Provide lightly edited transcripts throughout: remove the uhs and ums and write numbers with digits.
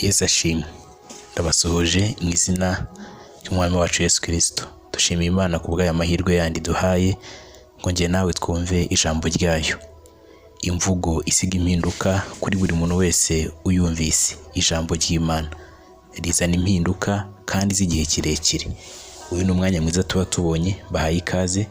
Yesu ashimwe. Ndabasuhuje mu izina ry'umwami wacu Yesu Kristo. Dushimiye Imana ku bw'aya mahirwe yandi duhaye ngo njye nawe twumve ijambo ryayo. Imvugo isiga impinduka kuri buri muntu wese uyumvise. Ijambo ry'Imana rizana impinduka kandi z'igihe kirekire. Uyu ni umwanya mwiza tuba tubonye, bahaye ikaze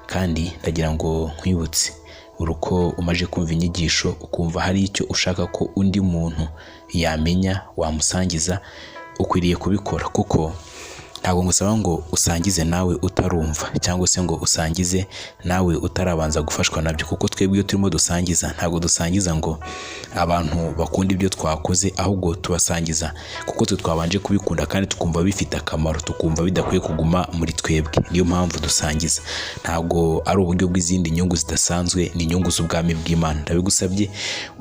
kandi ndagira ngo nkwibutse uruko umaje kumva inyigisho ukumva hari icyo ushaka ko undi muntu yamenya wamusangiza, ukwiriye kubikora, kuko ntabwo ngusaba ngo usangize nawe utarumva cyangwa se ngo usangize nawe utarabanza gufashwa nabyo, kuko twebwe iyo turimo dusangiza ntabwo dusangiza ngo abantu bakunda ibyo twakoze, ahubwo tubasangiza kuko twabanje kubikunda kandi tukumva bifite akamaro, tukumva bidakwiye kuguma muri twebwe. Niyo mpamvu dusangiza, ntabwo ari uburyo bw'izindi nyungu zidasanzwe, ni inyungu z'ubwami bw'Imana. Ndabigusabye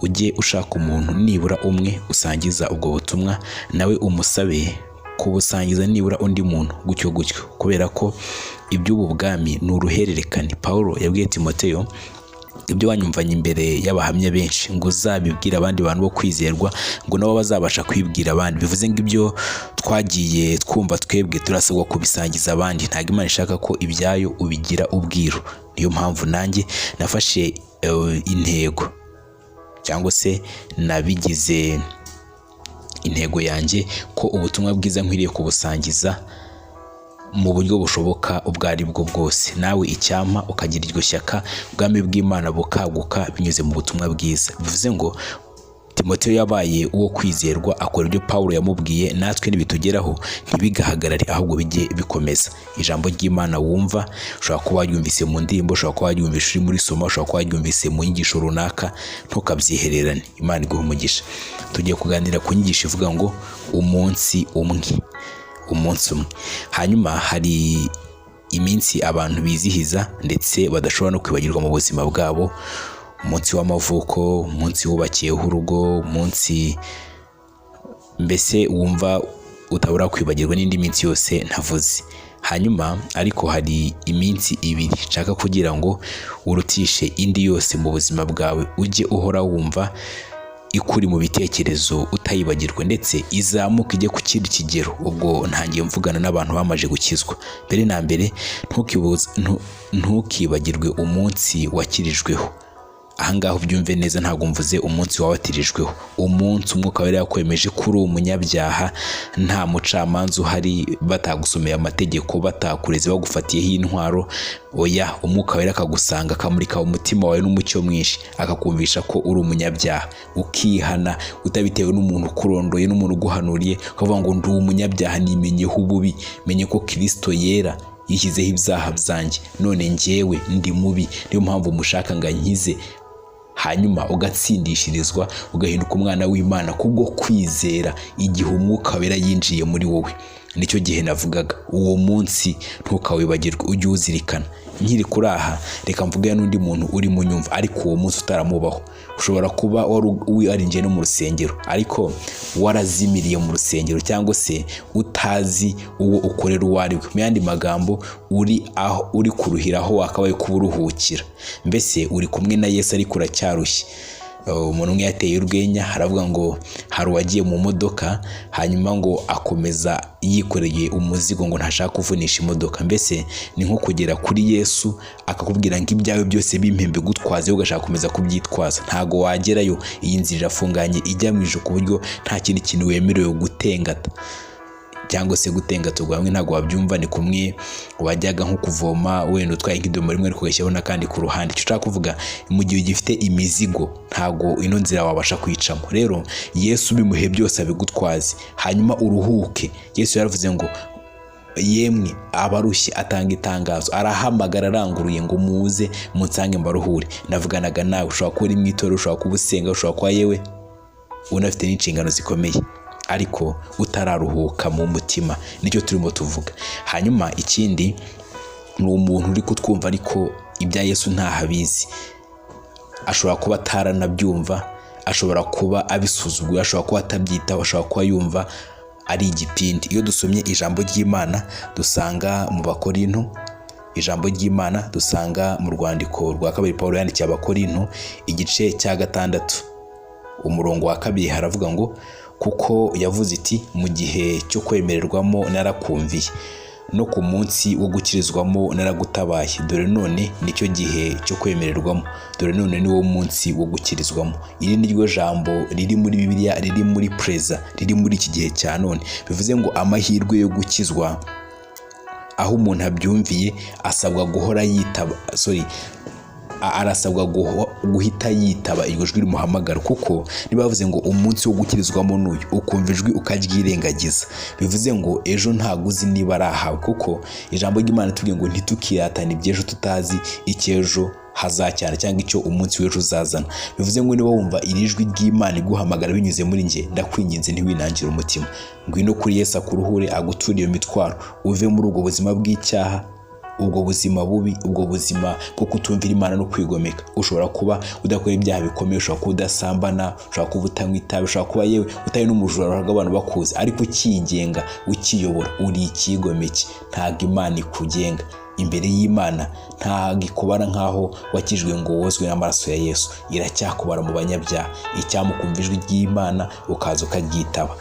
ujye ushaka umuntu nibura umwe usangiza ubwo butumwa, nawe umusabe kubusangiza nibura undi muntu gutyo gutyo, kubera ko iby'ubu bwami ni uruhererekane. Pawulo yabwiye Timoteyo, ibyo wanyumvanye imbere y'abahamya benshi ngo uzabibwire abandi bantu bo kwizerwa, ngo nabo bazabasha kwibwira abandi. Bivuze ngo ibyo twagiye twumva twebwe turasabwa kubisangiza abandi. Ntabwo Imana ishaka ko ibyayo ubigira ubwiru. Niyo mpamvu nanjye nafashe intego cyangwa se nabigize intego yanjye ko ubutumwa bwiza nkwiriye kubusangiza mu buryo bushoboka ubwo ari bwo bwose. Nawe icyampa ukagira iryo shyaka, ubwami bw'Imana bukaguka binyuze mu butumwa bwiza. Bivuze ngo Timoteyo yabaye uwo kwizerwa, akora ibyo Pawulo yamubwiye, natwe nibitugeraho ntibigahagarare ahubwo bijye bikomeza. Ijambo ry'Imana wumva ushobora kuba waryumvise mu ndirimbo, ushobora kuba waryumvise uri muri soma, ushobora kuba waryumvise mu nyigisho runaka, ntukabyihererane. Imana iguhe umugisha. Tugiye kuganira ku nyigisho ivuga ngo umunsi umwe. Umunsi umwe. Hanyuma hari iminsi abantu bizihiza ndetse badashobora no kwibagirwa mu buzima bwabo. Umunsi w'amavuko, umunsi wubakiyeho urugo, umunsi mbese wumva utabura kwibagirwa n'indi minsi yose ntavuze. Hanyuma ariko hari iminsi ibiri nshaka kugira ngo urutishe indi yose mu buzima bwawe, ujye uhora wumva ikuri mu bitekerezo utayibagirwe, ndetse izamuka ijye ku kindi kigero. Ubwo ntangiye mvugana n'abantu bamaje gukizwa. Mbere na mbere ntukibagirwe umunsi wakirijweho. Ahangaha ubyumve neza, ntabwo mvuze umunsi wabatirijweho. Umunsi umwuka wera yakwemeje ko uri umunyabyaha, nta mucamanza uhari, batagusomeye amategeko, batakureze bagufatiyeho intwaro. Oya, umwuka wera akagusanga, akamurika umutima wawe n'umucyo mwinshi, akakumvisha ko uri umunyabyaha, ukihana utabitewe n'umuntu ukurondoye, n'umuntu uguhanuriye, ukavuga ngo ndi umunyabyaha, nimenyeho ububi, menye ko Kristo yera yishyizeho ibyaha byanjye, none njyewe ndi mubi, niyo mpamvu mushaka ngo ankize. Hanyuma ugatsindishirizwa, ugahinduka umwana w'Imana kubwo kwizera igihe umwuka wera yinjiye muri wowe. Nicyo gihe navugaga uwo munsi ntukawibagirwe, ujye uzirikana. Nkiri kuri aha, reka mvuge n'undi muntu uri mu nyumva ariko uwo munsi utaramubaho. Ushobora kuba warinjiye no mu rusengero ariko warazimiriye mu rusengero, cyangwa se utazi uwo ukorera uwo ari we. Mu yandi magambo, uri kuruhiraho wakabaye kuba uruhukira. Mbese uri kumwe na Yesu ariko uracyarushye. Umuntu umwe yateye urwenya, haravuga ngo hari uwagiye mu modoka, hanyuma ngo akomeza yikoreye umuzigo ngo ntashaka kuvunisha imodoka. Mbese ni nko kugera kuri Yesu akakubwira ngo ibyawe byose bimpembe gutwaze, ugashaka kumeza kubyitwaza. Ntago wagerayo, iyi nzira irafunganye ijya mu ijuru, ku buryo nta kindi kintu wemerewe gutengata cyangwa se gutengaturwa. Hamwe ntabwo wabyumva, ni kumwe wajyaga nko kuvoma wenda utwaye nk'idomoro rimwe ariko ugashyiraho n'akandi ku ruhande. Icyo ushaka kuvuga, mu gihe gifite imizigo ntabwo ino nzira wabasha kwicamo. Rero Yesu bimuhe byose abigutwaze, hanyuma uruhuke. Yesu yaravuze ngo yemwe abarushye, atanga itangazo, arahamagara aranguruye ngo muze munsange mbaruhure. Navuganaga nawe, ushobora kuba uri mu itorero, ushobora kuba usenga, ushobora kuba yewe unafite n'inshingano zikomeye ariko utararuhuka mu mutima. Nicyo turimo tuvuga. Hanyuma ikindi ni umuntu uri kutwumva ariko ibya Yesu ntahabizi. Ashobora kuba ataranabyumva, ashobora kuba abisuzuguye, ashobora kuba atabyitaho, ashobora kuba yumva ari igipindi. Iyo dusomye ijambo ry'Imana dusanga mu Bakorinto, ijambo ry'Imana dusanga mu rwandiko rwa kabiri Pawulo yandikiye Abakorinto igice cya 6 umurongo wa 2 haravuga ngo kuko yavuze iti mu gihe cyo kwemererwamo narakumviye, no ku munsi wo gukirizwamo naragutabaye. Dore none nicyo gihe cyo kwemererwamo, dore none ni wo munsi wo gukirizwamo. Iri ni ryo jambo riri muri Bibiliya, riri muri preza, riri muri iki gihe cya none. Bivuze ngo amahirwe yo gukizwa, aho umuntu abyumviye asabwa guhora yitaba, arasabwa guhita yitaba iryo jwi rimuhamagara, kuko niba bavuze ngo umunsi wo gukirizwamo n'uyu, ukumva ijwi ukaryirengagiza, bivuze ngo ejo ntabwo uzi niba ari ahawe, kuko ijambo ry'Imana tubwiye ngo ntitukiratane iby'ejo tutazi icy'ejo hazacyana cyangwa icyo umunsi w'ejo uzazana. Bivuze ngo niba wumva iri jwi ry'Imana iguhamagara binyuze muri njye, ndakwinginze ntiwinangire umutima, ngwino kuri Yesu akuruhure, aguture iyo mitwaro, uve muri ubwo buzima bw'icyaha, ubwo buzima bubi, ubwo buzima bwo kutumvira Imana no kwigomeka. Ushobora kuba udakora ibyaha bikomeye, ushobora kuba udasambana, ushobora kuba utanywa itabi, ushobora kuba yewe utari n'umujura abantu bakuzi, ariko ukigenga, ukiyobora, uri ikigomeke. Ntabwo Imana ikugenga. Imbere y'Imana ntabwo ikubara nk'aho wakijwe ngo wozwe n'amaraso ya Yesu, iracyakubara mu banyabyaha. Icyamukumva ijwi ry'Imana ukaza ukaryitaba.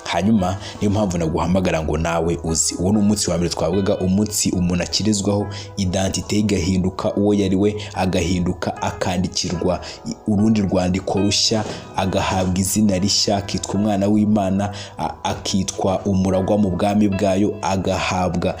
Hanyuma niyo mpamvu naguhamagara ngo nawe uzi. Uwo ni umunsi wa mbere twavugaga, umunsi umuntu akirizwaho identite igahinduka, uwo yari we agahinduka, akandikirwa urundi rwandiko rushya, agahabwa izina rishya, akitwa umwana w'Imana, akitwa umuragwa mu bwami bwayo, agahabwa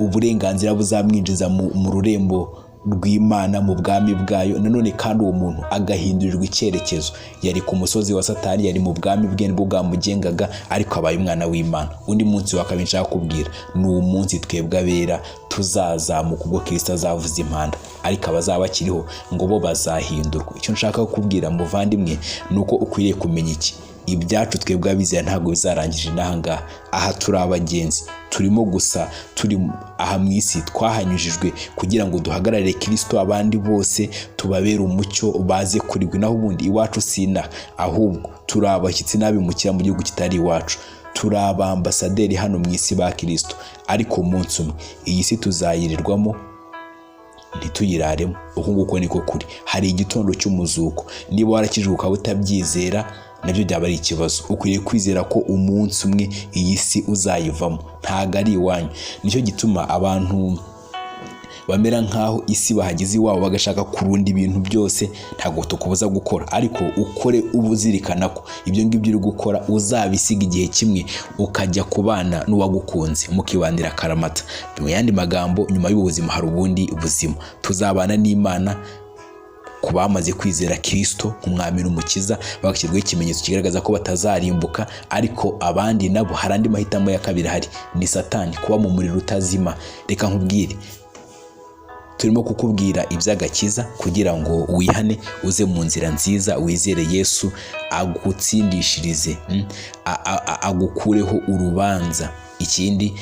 uburenganzira buzamwinjiza mu rurembo rw'Imana, mu bwami bwayo. Nanone kandi uwo muntu agahindurirwa icyerekezo. Yari ku musozi wa Satani, yari mu bwami bwe nibwo bwamugengaga, ariko abaye umwana w'Imana. Undi munsi wa kabiri nshaka kubwira ni umunsi twebwe abera tuzazamuka ubwo Kristo azavuza impanda, ariko abazaba bakiriho ngo bo bazahindurwa. Icyo nshaka kukubwira muvandimwe ni uko ukwiriye kumenya iki: ibyacu twebwe abizera ntabwo bizarangije n'ahangaha. Aha turi abagenzi, turimo gusa, turi aha mu isi, twahanyujijwe kugira ngo duhagararire Kristo, abandi bose tubabere umucyo, baze kurigwa. Naho ubundi iwacu sina, ahubwo turi abashyitsi n'abimukira mu gihugu kitari iwacu, turi abambasaderi hano mu isi ba Kristo. Ariko umunsi umwe iyi si tuzayirirwamo, ntituyiraremo. Uko nguko niko kuri. Hari igitondo cy'umuzuko. Niba warakijwe ukaba utabyizera, nabyo byaba ari ikibazo. Ukwiriye kwizera ko umunsi umwe iyi si uzayivamo, ntago ari iwanyu. Nicyo gituma abantu bamera nkaho isi bahageze iwabo, bagashaka kurunda ibintu byose. Ntabwo tukubuza gukora, ariko ukore ubuzirikana ko ibyo ngibyo uri gukora uzabisiga igihe kimwe, ukajya kubana n'uwagukunze, mukibanira akaramata. Mu yandi magambo, nyuma y'ubuzima hari ubundi buzima. Tuzabana n'Imana ku bamaze kwizera Kristo nk'umwami n'umukiza, bagashyirwaho ikimenyetso kigaragaza ko batazarimbuka. Ariko abandi nabo hari andi mahitamo ya kabiri ahari, ni Satani, kuba mu muriro utazima. Reka nkubwire, turimo kukubwira iby'agakiza kugira ngo wihane, uze mu nzira nziza, wizere Yesu, agutsindishirize, agukureho urubanza. Ikindi,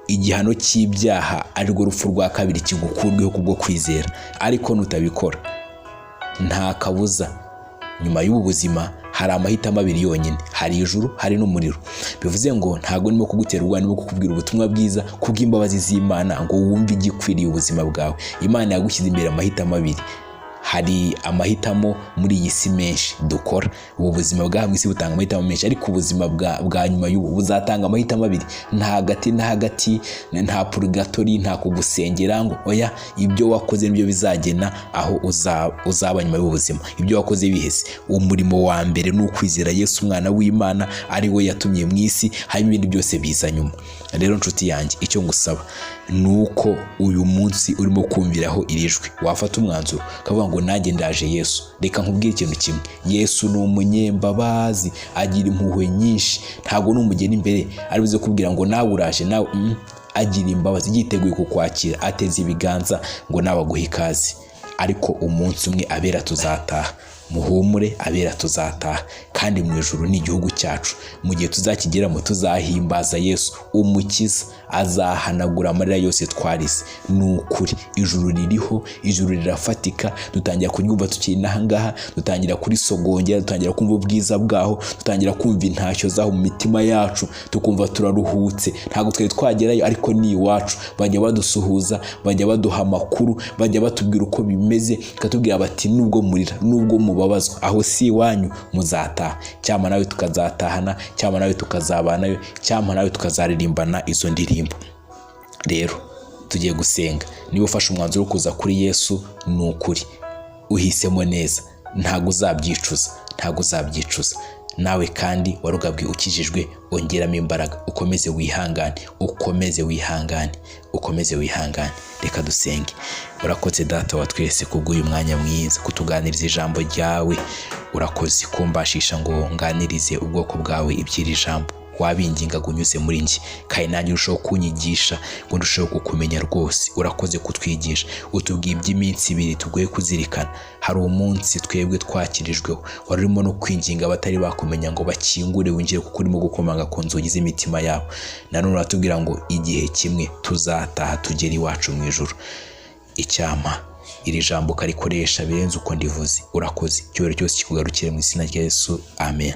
igihano cy'ibyaha arirwo rupfu rwa kabiri kigukurweho kubwo kwizera. Ariko nutabikora, nta kabuza, nyuma y'ubu buzima hari amahitamo abiri yonyine: hari ijuru, hari n'umuriro. Bivuze ngo ntago nimo kugutera urwanya, nimo kukubwira ubutumwa bwiza kubw'imbabazi z'Imana, ngo wumve igikwiriye ubuzima bwawe. Imana yagushyize imbere amahitamo abiri. Hari amahitamo muri iyi si menshi dukora. Ubu buzima bwa mu isi butanga amahitamo menshi, ariko ubuzima bwa nyuma y'ubu buzatanga amahitamo abiri. Nta hagati na hagati, nta purgatori, nta kugusengera ngo oya, ibyo wakoze nibyo bizagena aho uzaba nyuma y'ubuzima. Ibyo wakoze bihese. Umurimo wa mbere ni ukwizera Yesu, umwana w'Imana, ari we yatumye mu isi, hanyuma ibindi byose biza nyuma. Rero nshuti yanjye, icyo ngusaba nuko uyu munsi urimo kumviraho iri jwi wafata umwanzuro ukavuga ngo nanjye ndaje Yesu. Reka nkubwire ikintu kimwe: Yesu ni umunyembabazi, agira impuhwe nyinshi. Ntabwo n'umugeni imbere ari buze kubwira ngo nawe uraje, nawe agira imbabazi, yiteguye kukwakira, ateze ibiganza ngo nawe aguhe ikaze. Ariko umunsi umwe abera tuzataha. Muhumure, abera tuzataha, kandi mu ijuru ni igihugu cyacu. Mu gihe tuzakigeramo tuzahimbaza Yesu umukiza, azahanagura amarira yose twarize. Ni ukuri ijuru ririho, ijuru rirafatika, dutangira kuryumva tukiri n'ahangaha, dutangira kurisogongera, dutangira kumva ubwiza bwaho, dutangira kumva intashyo zaho mu mitima yacu, tukumva turaruhutse. Ntabwo twari twagerayo ariko ni iwacu. Bajya badusuhuza, bajya baduha amakuru, bajya batubwira uko bimeze, bakatubwira bati nubwo murira, nubwo mubabazwa, aho si iwanyu, muzataha. Cyangwa nawe tukazatahana, cyangwa nawe tukazabanayo, cyangwa nawe tukazaririmbana izo ndirimbo. Rero tugiye gusenga. Niba ufashe umwanzuro wo kuza kuri Yesu, ni ukuri uhisemo neza, ntabwo uzabyicuza, ntabwo uzabyicuza. Nawe kandi warugabwe ukijijwe, ongeramo imbaraga, ukomeze wihangane, ukomeze wihangane, ukomeze wihangane. Reka dusenge. Urakoze Data wa twese kubw'uyu mwanya mwiza, kutuganiriza ijambo ryawe. Urakoze kumbashisha ngo nganirize ubwoko bwawe iby'iri jambo. Wabingingaga unyuze muri njye, kandi nanjye urushaho kunyigisha ngo ndusheho kukumenya rwose. Urakoze kutwigisha, utubwiye iby'iminsi 2 tugoye kuzirikana. Hari umunsi twebwe twakirijweho, wari urimo no kwinginga abatari bakumenya ngo bakingure winjire, kuko urimo gukomanga ku nzugi z'imitima yabo. Nanone uratubwira ngo igihe kimwe tuzataha tugera iwacu mu ijuru. Icyama iri jambo karikoresha birenze uko ndivuze. Urakoze, icyubahiro cyose kikugarukire mu izina rya Yesu, amen.